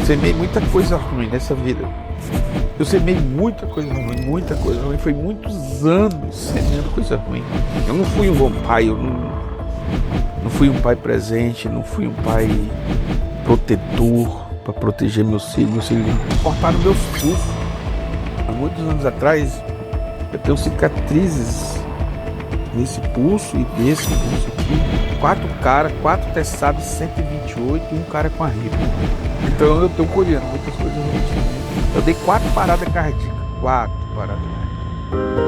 semei muita coisa ruim nessa vida. Eu semei muita coisa ruim, muita coisa ruim. Foi muitos anos semeando coisa ruim. Eu não fui um bom pai, eu não fui um pai presente, não fui um pai protetor para proteger meus filhos. Meus filhos cortaram meus pulsos. Há muitos anos atrás, eu tenho cicatrizes nesse pulso e nesse pulso aqui. 4 caras, 4 testados, 128 e um cara com a ripa. Então eu estou colhendo muitas coisas ruins. Eu dei 4 paradas cardíacas. 4 paradas cardíacas.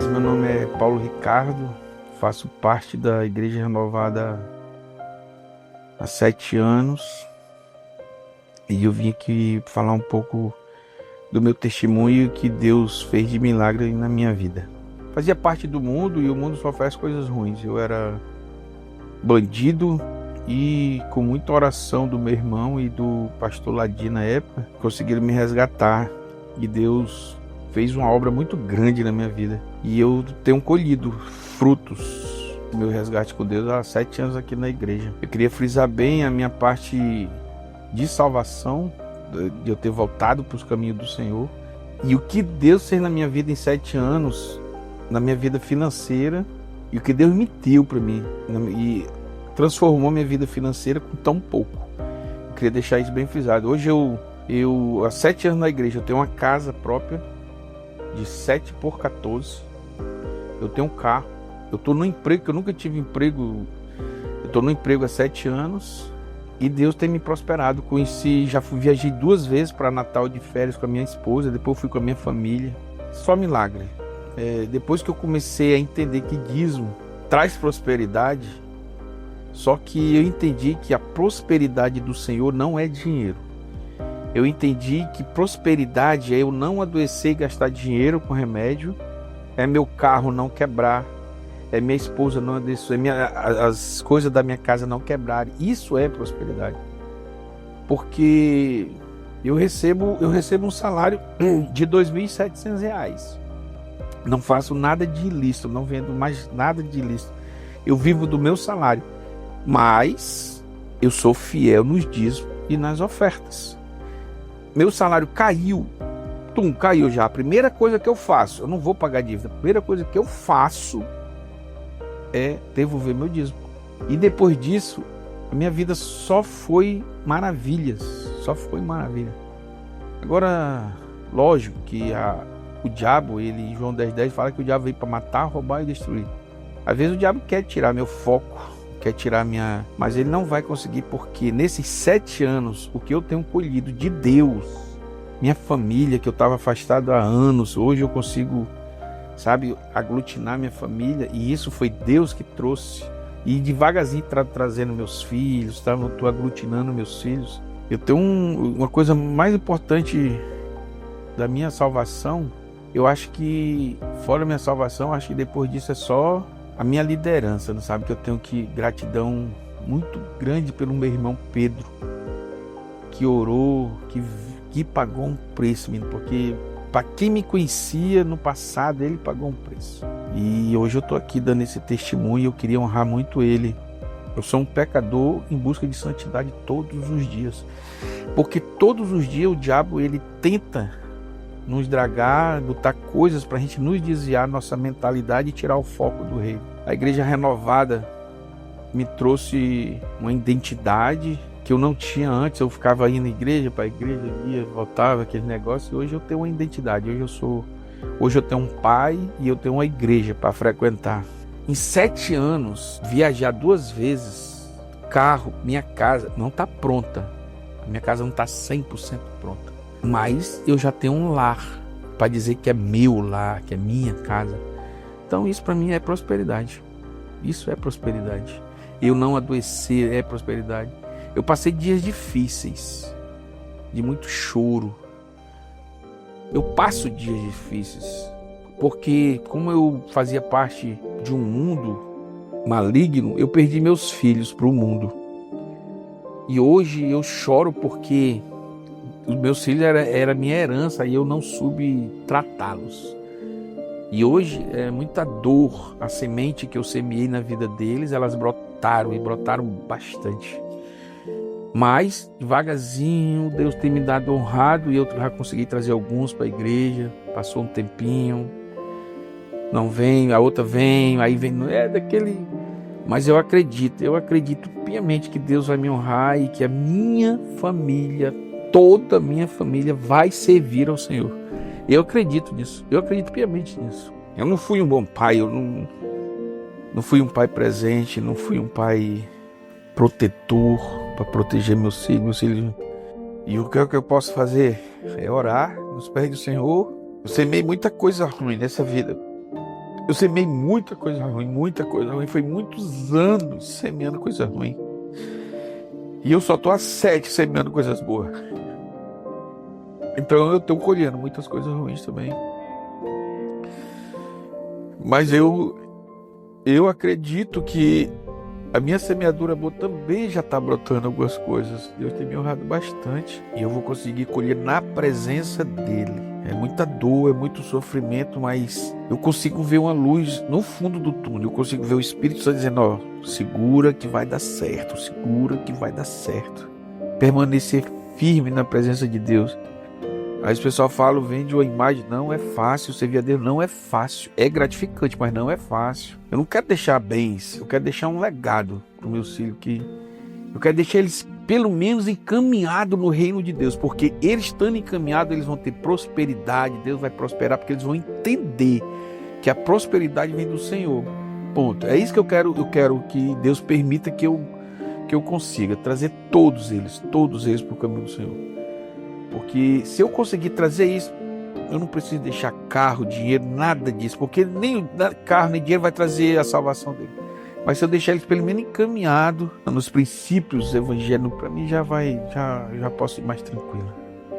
Meu nome é Paulo Ricardo. Faço parte da Igreja Renovada há 7 anos. E eu vim aqui falar um pouco do meu testemunho que Deus fez de milagre na minha vida. Fazia parte do mundo e o mundo só faz coisas ruins. Eu era bandido e com muita oração do meu irmão e do pastor Ladi na época, conseguiram me resgatar. E Deus fez uma obra muito grande na minha vida. E eu tenho colhido frutos do meu resgate com Deus há 7 anos aqui na igreja. Eu queria frisar bem a minha parte de salvação, de eu ter voltado para os caminhos do Senhor. E o que Deus fez na minha vida em 7 anos, na minha vida financeira, e o que Deus me deu para mim, e transformou minha vida financeira com tão pouco. Eu queria deixar isso bem frisado. Hoje eu há 7 anos na igreja, eu tenho uma casa própria de 7 por 14. Eu tenho um carro. Eu estou no emprego, que eu nunca tive emprego. Eu estou no emprego há 7 anos. E Deus tem me prosperado. Conheci, viajei 2 vezes para Natal de férias com a minha esposa. Depois fui com a minha família. Só milagre. Depois que eu comecei a entender que dízimo traz prosperidade, só que eu entendi que a prosperidade do Senhor não é dinheiro. Eu entendi que prosperidade é eu não adoecer e gastar dinheiro com remédio, é meu carro não quebrar, é minha esposa não adoecer, as coisas da minha casa não quebrarem. Isso é prosperidade. Porque eu recebo um salário de R$ 2.700. Não faço nada de ilícito, não vendo mais nada de ilícito. Eu vivo do meu salário. Mas eu sou fiel nos dízimos e nas ofertas. Meu salário caiu. Caiu já. A primeira coisa que eu faço, eu não vou pagar dívida. A primeira coisa que eu faço é devolver meu dízimo. E depois disso, a minha vida só foi maravilhas. Só foi maravilha. Agora, lógico que o diabo, em João 10,10 fala que o diabo veio para matar, roubar e destruir. Às vezes o diabo quer tirar meu foco, quer tirar minha... Mas ele não vai conseguir, porque nesses 7 anos, o que eu tenho colhido de Deus, minha família, que eu estava afastado há anos, hoje eu consigo, aglutinar minha família, e isso foi Deus que trouxe. E devagarzinho trazendo meus filhos, eu estou aglutinando meus filhos. Eu tenho uma coisa mais importante da minha salvação, eu acho que, fora da minha salvação, acho que depois disso é só a minha liderança, que eu tenho gratidão muito grande pelo meu irmão Pedro, que orou, que pagou um preço, menino, porque para quem me conhecia no passado, ele pagou um preço. E hoje eu estou aqui dando esse testemunho e eu queria honrar muito ele. Eu sou um pecador em busca de santidade todos os dias, porque todos os dias o diabo ele tenta nos dragar, botar coisas para a gente nos desviar nossa mentalidade e tirar o foco do reino. A igreja renovada me trouxe uma identidade que eu não tinha antes. Eu ficava indo igreja para igreja, ia, voltava, aquele negócio. E hoje eu tenho uma identidade. Hoje eu tenho um pai e eu tenho uma igreja para frequentar. Em 7 anos, viajar 2 vezes, carro, minha casa não está pronta. A minha casa não está 100% pronta. Mas eu já tenho um lar para dizer que é meu lar, que é minha casa. Então isso para mim é prosperidade. Isso é prosperidade. Eu não adoecer é prosperidade. Eu passei dias difíceis, de muito choro. Eu passo dias difíceis, porque como eu fazia parte de um mundo maligno, eu perdi meus filhos para o mundo. E hoje eu choro porque os meus filhos era minha herança e eu não soube tratá-los. E hoje é muita dor. A semente que eu semeei na vida deles, elas brotaram e brotaram bastante. Mas, devagarzinho, Deus tem me dado honrado e eu já consegui trazer alguns para a igreja. Passou um tempinho, não vem, a outra vem, aí vem, é daquele... Mas eu acredito piamente que Deus vai me honrar e que a minha família, toda a minha família vai servir ao Senhor. Eu acredito nisso, eu acredito piamente nisso. Eu não fui um bom pai, eu não fui um pai presente, não fui um pai protetor para proteger meus filhos. E o que eu posso fazer é orar nos pés do Senhor. Eu semei muita coisa ruim nessa vida. Eu semei muita coisa ruim, muita coisa ruim. Foi muitos anos semeando coisa ruim. E eu só estou há 7 semeando coisas boas. Então eu estou colhendo muitas coisas ruins também. Mas eu acredito que a minha semeadura boa também já está brotando algumas coisas. Deus tem me honrado bastante. E eu vou conseguir colher na presença dEle. É muita dor, é muito sofrimento, mas eu consigo ver uma luz no fundo do túnel. Eu consigo ver o Espírito Santo dizendo, ó, segura que vai dar certo, segura que vai dar certo. Permanecer firme na presença de Deus. Aí o pessoal fala, vende uma imagem, não é fácil, servir a Deus não é fácil. É gratificante, mas não é fácil. Eu não quero deixar bens, eu quero deixar um legado para os meus filhos, eu quero deixar eles pelo menos encaminhados no reino de Deus, porque eles estando encaminhados, eles vão ter prosperidade, Deus vai prosperar, porque eles vão entender que a prosperidade vem do Senhor. Ponto. É isso que eu quero que Deus permita que eu consiga trazer todos eles para o caminho do Senhor. Porque se eu conseguir trazer isso, eu não preciso deixar carro, dinheiro, nada disso, porque nem carro nem dinheiro vai trazer a salvação dele. Mas se eu deixar eles pelo menos encaminhados nos princípios evangélicos, para mim já posso ir mais tranquilo.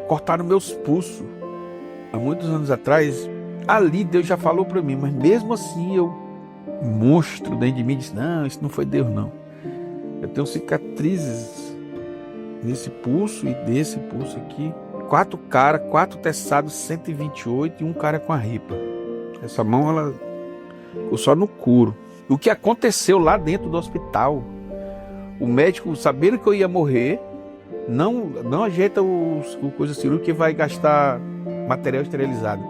Cortaram meus pulsos há muitos anos atrás. Ali Deus já falou para mim, mas mesmo assim monstro dentro de mim disse, não, isso não foi Deus não. Eu tenho cicatrizes nesse pulso e desse pulso aqui. 4 caras, 4 testados, 128 e um cara com a ripa. Essa mão, ela ficou só no couro. O que aconteceu lá dentro do hospital? O médico, sabendo que eu ia morrer, não ajeita o coisa cirúrgica que vai gastar material esterilizado.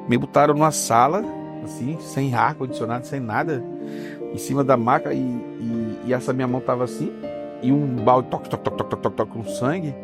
Me botaram numa sala, assim, sem ar-condicionado, sem nada, em cima da maca e essa minha mão tava assim, e um balde toque com sangue.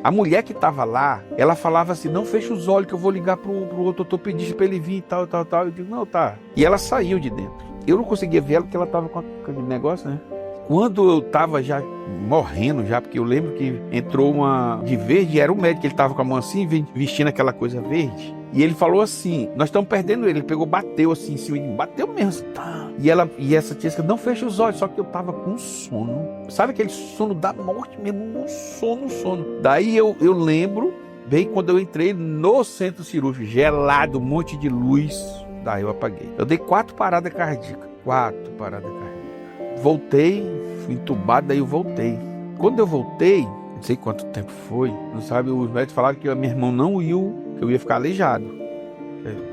A mulher que estava lá, ela falava assim, não fecha os olhos que eu vou ligar pro outro ortopedista para ele vir e tal. Eu digo, não, tá. E ela saiu de dentro. Eu não conseguia ver ela porque ela estava com aquele negócio, né? Quando eu estava já morrendo, porque eu lembro que entrou uma de verde, era o médico, ele estava com a mão assim, vestindo aquela coisa verde. E ele falou assim, nós estamos perdendo ele. Ele pegou, bateu assim em cima, bateu mesmo. Tá. E essa tia disse, não fecha os olhos, só que eu estava com sono. Sabe aquele sono da morte mesmo? Um sono. Daí eu lembro, bem quando eu entrei no centro cirúrgico, gelado, um monte de luz. Daí eu apaguei. Eu dei 4 paradas cardíacas. 4 paradas cardíacas. Voltei, fui entubado, daí eu voltei. Quando eu voltei, não sei quanto tempo foi, não sabe, os médicos falaram que meu irmão não ia, que eu ia ficar aleijado.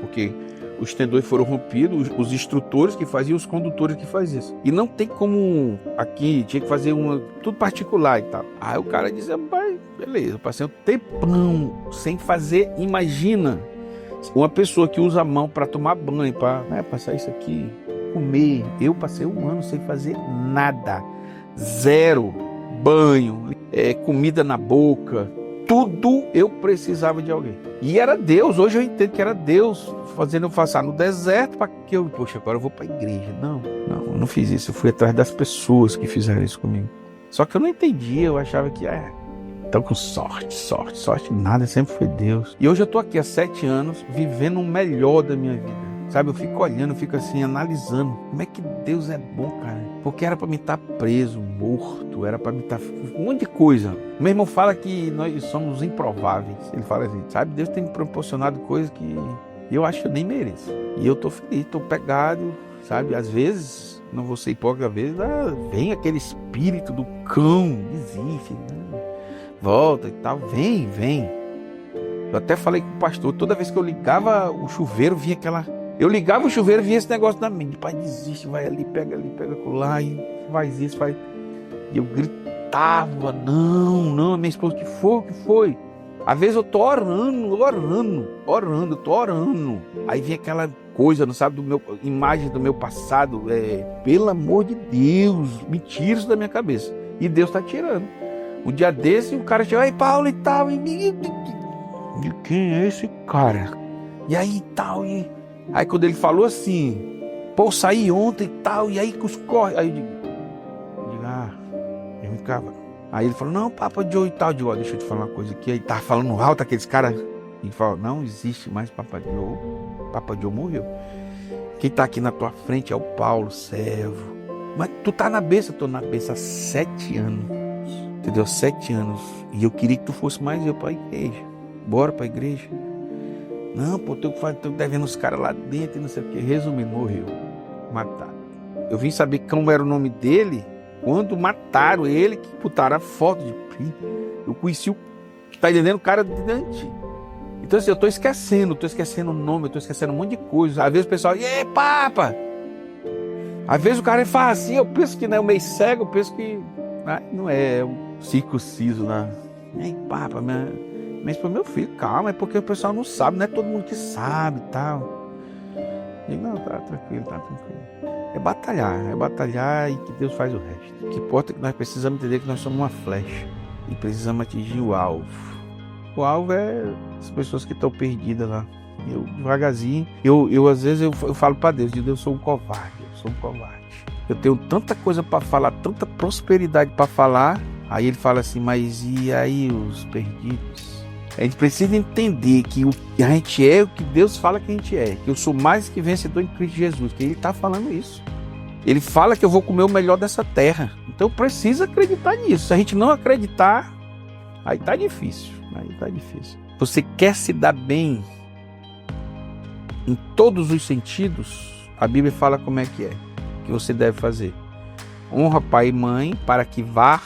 Porque os tendões foram rompidos, os instrutores que faziam, os condutores que faziam isso. E não tem como aqui, tinha que fazer tudo particular e tal. Aí o cara dizia, pai, beleza, eu passei um tempão sem fazer, imagina. Uma pessoa que usa a mão para tomar banho, para passar isso aqui, comer. Eu passei 1 ano sem fazer nada. 0 banho, comida na boca. Tudo eu precisava de alguém. E era Deus. Hoje eu entendo que era Deus fazendo eu passar no deserto para que poxa, agora eu vou para a igreja. Não, eu não fiz isso. Eu fui atrás das pessoas que fizeram isso comigo. Só que eu não entendia. Eu achava que então com sorte nada, sempre foi Deus. E hoje eu tô aqui há 7 anos, vivendo o melhor da minha vida. Sabe, eu fico olhando, eu fico assim, analisando. Como é que Deus é bom, cara? Porque era pra mim estar preso, morto, era pra mim estar... um monte de coisa. O meu irmão fala que nós somos improváveis. Ele fala assim, sabe, Deus tem me proporcionado coisas que eu acho que eu nem mereço. E eu tô feliz, tô pegado, sabe? Às vezes, não vou ser hipócrita, às vezes vem aquele espírito do cão, desiste, né? Volta e tal, vem. Eu até falei com o pastor, toda vez que eu ligava o chuveiro, vinha aquela... Eu ligava o chuveiro, vinha esse negócio na mente. Pai, desiste, vai ali, pega lá e faz isso, faz... E eu gritava gritava, não, minha esposa, que foi? Às vezes eu tô orando. Aí vem aquela coisa, não sabe, imagem do meu passado, pelo amor de Deus, me tira isso da minha cabeça. E Deus tá tirando. Um dia desse, o cara chegou, aí Paulo e tal, e quem é esse cara? E aí tal, e... Aí quando ele falou assim, pô, saí ontem e tal, e aí que os corre, aí eu digo, eu ficava. Aí ele falou, não, Papa Joe e tal. Eu digo, ó, deixa eu te falar uma coisa aqui. Aí tava falando alto aqueles caras. E falou, não existe mais Papa Joe. Papa Joe morreu. Quem tá aqui na tua frente é o Paulo, servo. Mas tu tá na bênção? Eu tô na bênção há 7 anos. Entendeu? 7 anos. E eu queria que tu fosse mais eu pra igreja. Bora pra igreja. Não, pô, tô devendo os caras lá dentro e não sei o que. Resumindo, morreu. Mataram. Eu vim saber como era o nome dele quando mataram ele, que botaram a foto de... Eu conheci o... Tá entendendo? O cara de dentro. Então assim, eu tô esquecendo o nome, eu tô esquecendo um monte de coisa. Às vezes o pessoal, e aí, Papa? Às vezes o cara fala assim, eu penso que não é meio cego, eu penso que... não é o circunciso lá. E aí, Papa, mas pro meu filho, calma, é porque o pessoal não sabe, não é todo mundo que sabe e tal. Eu digo, não, tá tranquilo. É batalhar e que Deus faz o resto. O que importa é que nós precisamos entender que nós somos uma flecha e precisamos atingir o alvo. O alvo é as pessoas que estão perdidas lá. Eu, devagarzinho, eu às vezes eu falo para Deus, eu sou um covarde, Eu tenho tanta coisa para falar, tanta prosperidade para falar. Aí ele fala assim, mas e aí os perdidos? A gente precisa entender que a gente é o que Deus fala que a gente é. Que eu sou mais que vencedor em Cristo Jesus. Que Ele está falando isso. Ele fala que eu vou comer o melhor dessa terra. Então eu preciso acreditar nisso. Se a gente não acreditar, aí tá difícil. Você quer se dar bem em todos os sentidos? A Bíblia fala como é que você deve fazer. Honra pai e mãe para que vá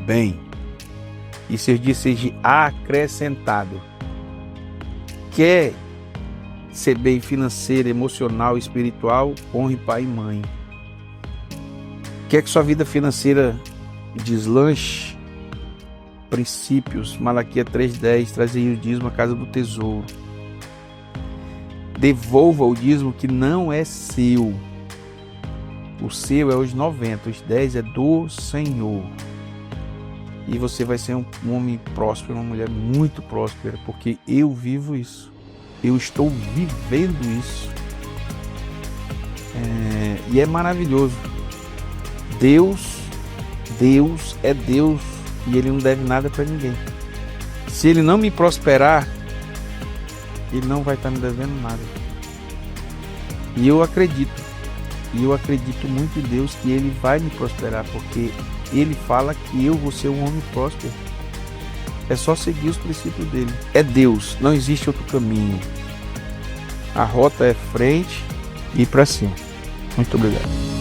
bem. E seus dias seja acrescentado. Quer ser bem financeiro, emocional, espiritual, honre pai e mãe. Quer que sua vida financeira deslanche? Princípios, Malaquias 3:10, trazei o dízimo à casa do tesouro. Devolva o dízimo que não é seu. O seu é os 90, os 10 é do Senhor. E você vai ser um homem próspero, uma mulher muito próspera, porque eu vivo isso. Eu estou vivendo isso. E é maravilhoso. Deus é Deus e Ele não deve nada para ninguém. Se Ele não me prosperar, Ele não vai estar me devendo nada. E eu acredito muito em Deus que Ele vai me prosperar, porque Ele fala que eu vou ser um homem próspero. É só seguir os princípios dele. É Deus, não existe outro caminho. A rota é frente e ir para cima. Muito obrigado.